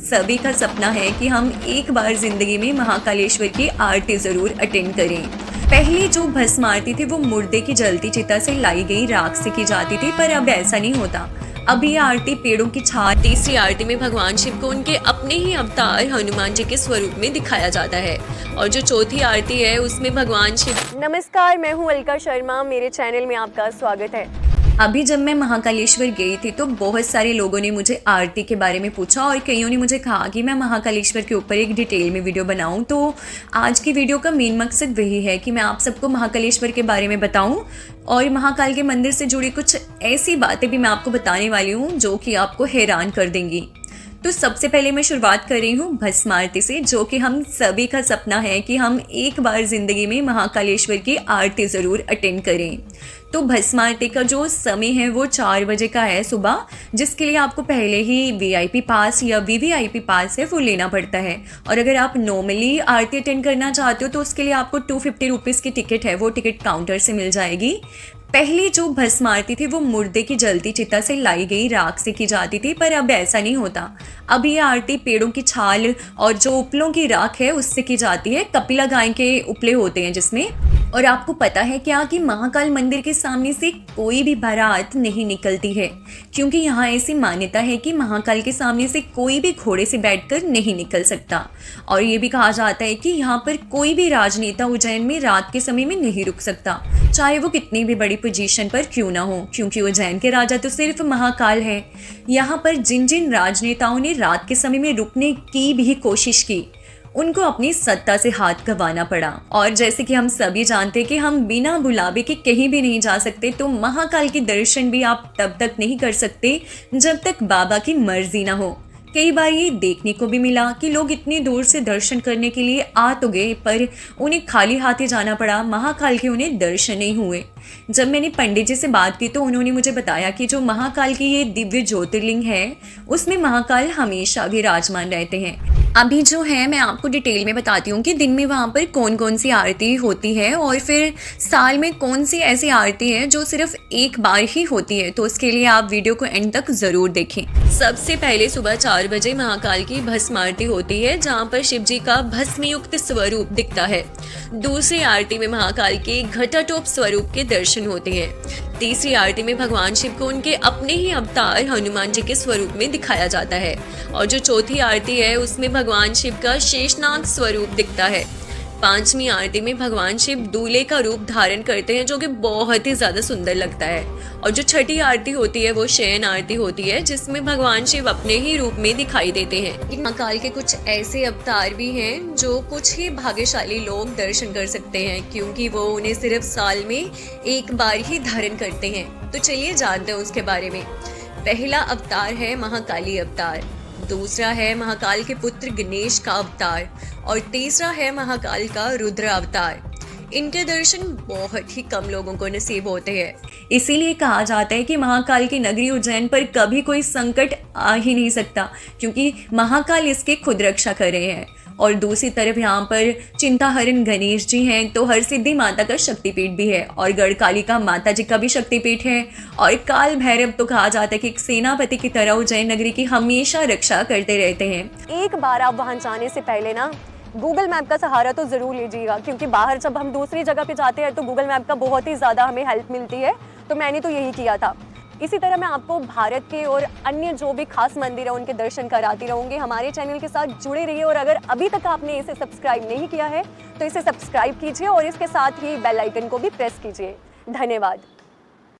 सभी का सपना है कि हम एक बार जिंदगी में महाकालेश्वर की आरती जरूर अटेंड करें। पहले जो भस्म आरती थी वो मुर्दे की जलती चिता से लाई गई राख से की जाती थी, पर अब ऐसा नहीं होता। अब ये आरती पेड़ों की छाल। तीसरी आरती में भगवान शिव को उनके अपने ही अवतार हनुमान जी के स्वरूप में दिखाया जाता है, और जो चौथी आरती है उसमें भगवान शिव। नमस्कार, मैं हूँ अलका शर्मा, मेरे चैनल में आपका स्वागत है। अभी जब मैं महाकालेश्वर गई थी तो बहुत सारे लोगों ने मुझे आरती के बारे में पूछा और कईयों ने मुझे कहा कि मैं महाकालेश्वर के ऊपर एक डिटेल में वीडियो बनाऊं। तो आज की वीडियो का मेन मकसद वही है कि मैं आप सबको महाकालेश्वर के बारे में बताऊं, और महाकाल के मंदिर से जुड़ी कुछ ऐसी बातें भी मैं आपको बताने वाली हूँ जो कि आपको हैरान कर देंगी। तो सबसे पहले मैं शुरुआत कर रही हूँ भस्म आरती से, जो कि हम सभी का सपना है कि हम एक बार ज़िंदगी में महाकालेश्वर की आरती ज़रूर अटेंड करें। तो भस्म आरती का जो समय है वो 4 बजे का है सुबह, जिसके लिए आपको पहले ही वीआईपी पास या वीवीआईपी पास है वो लेना पड़ता है। और अगर आप नॉर्मली आरती अटेंड करना चाहते हो तो उसके लिए आपको 250 रुपीज़ की टिकट है वो टिकट काउंटर से मिल जाएगी। पहले जो भस्म आरती थी वो मुर्दे की जलती चिता से लाई गई राख से की जाती थी, पर अब ऐसा नहीं होता। अब ये आरती पेड़ों की छाल और जो उपलों की राख है उससे की जाती है। कपिला गाय के उपले होते हैं जिसमें। और आपको पता है क्या कि महाकाल मंदिर के सामने से कोई भी बारात नहीं निकलती है, क्योंकि यहाँ ऐसी मान्यता है कि महाकाल के सामने से कोई भी घोड़े से बैठकर नहीं निकल सकता। और ये भी कहा जाता है कि यहाँ पर कोई भी राजनेता उज्जैन में रात के समय में नहीं रुक सकता, चाहे वो कितनी भी बड़ी पोजीशन पर क्यों ना हो, क्योंकि उज्जैन के राजा तो सिर्फ महाकाल है। यहाँ पर जिन जिन राजनेताओं ने रात के समय में रुकने की भी कोशिश की उनको अपनी सत्ता से हाथ गंवाना पड़ा। और जैसे कि हम सभी जानते हैं कि हम बिना बुलावे के कहीं भी नहीं जा सकते, तो महाकाल के दर्शन भी आप तब तक नहीं कर सकते जब तक बाबा की मर्जी ना हो। कई बार ये देखने को भी मिला कि लोग इतनी दूर से दर्शन करने के लिए आ तो गए, पर उन्हें खाली हाथ ही जाना पड़ा, महाकाल के उन्हें दर्शन नहीं हुए। जब मैंने पंडित जी से बात की तो उन्होंने मुझे बताया कि जो महाकाल की ये दिव्य ज्योतिर्लिंग है उसमें महाकाल हमेशा विराजमान रहते हैं। अभी जो है मैं आपको डिटेल में बताती हूँ कि दिन में वहाँ पर कौन कौन सी आरती होती है, और फिर साल में कौन सी ऐसी आरती है जो सिर्फ एक बार ही होती है। तो उसके लिए आप वीडियो को एंड तक ज़रूर देखें। सबसे पहले सुबह 4 बजे महाकाल की भस्म आरती होती है, जहाँ पर शिव जी का भस्मयुक्त स्वरूप दिखता है। दूसरी आरती में महाकाल के घटाटोप स्वरूप के दर्शन होते हैं। तीसरी आरती में भगवान शिव को उनके अपने ही अवतार हनुमान जी के स्वरूप में दिखाया जाता है, और जो चौथी आरती है उसमें भगवान शिव का शेषनाग स्वरूप दिखता है। पांचवी आरती में भगवान शिव दूल्हे का रूप धारण करते हैं, जो कि बहुत ही ज्यादा सुंदर लगता है। और जो छठी आरती होती है वो शयन आरती होती है, जिसमें भगवान शिव अपने ही रूप में दिखाई देते हैं। महाकाल के कुछ ऐसे अवतार भी हैं जो कुछ ही भाग्यशाली लोग दर्शन कर सकते हैं, क्योंकि वो उन्हें सिर्फ साल में एक बार ही धारण करते हैं। तो चलिए जानते हैं उसके बारे में। पहला अवतार है महाकाली अवतार, दूसरा है महाकाल के पुत्र गणेश का अवतार, और तीसरा है महाकाल का रुद्र अवतार। इनके दर्शन बहुत ही कम लोगों को नसीब होते हैं, इसीलिए कहा जाता है कि महाकाल की नगरी उज्जैन पर कभी कोई संकट आ ही नहीं सकता, क्योंकि महाकाल इसके खुद रक्षा कर रहे हैं। और दूसरी तरफ यहाँ पर चिंताहरण गणेश जी हैं, तो हर सिद्धि माता का शक्तिपीठ भी है, और गढ़कालिका माता जी का भी शक्तिपीठ है। और काल भैरव तो कहा जाता है कि एक सेनापति की तरह उज्जैन नगरी की हमेशा रक्षा करते रहते हैं। एक बार आप वहाँ जाने से पहले ना गूगल मैप का सहारा तो ज़रूर लीजिएगा, क्योंकि बाहर जब हम दूसरी जगह पे जाते हैं तो गूगल मैप का बहुत ही ज़्यादा हमें हेल्प मिलती है। तो मैंने तो यही किया था। इसी तरह मैं आपको भारत के और अन्य जो भी खास मंदिर है उनके दर्शन कराती रहूँगी। हमारे चैनल के साथ जुड़े रहिए, और अगर अभी तक आपने इसे सब्सक्राइब नहीं किया है तो इसे सब्सक्राइब कीजिए और इसके साथ ही बेल आइकन को भी प्रेस कीजिए। धन्यवाद।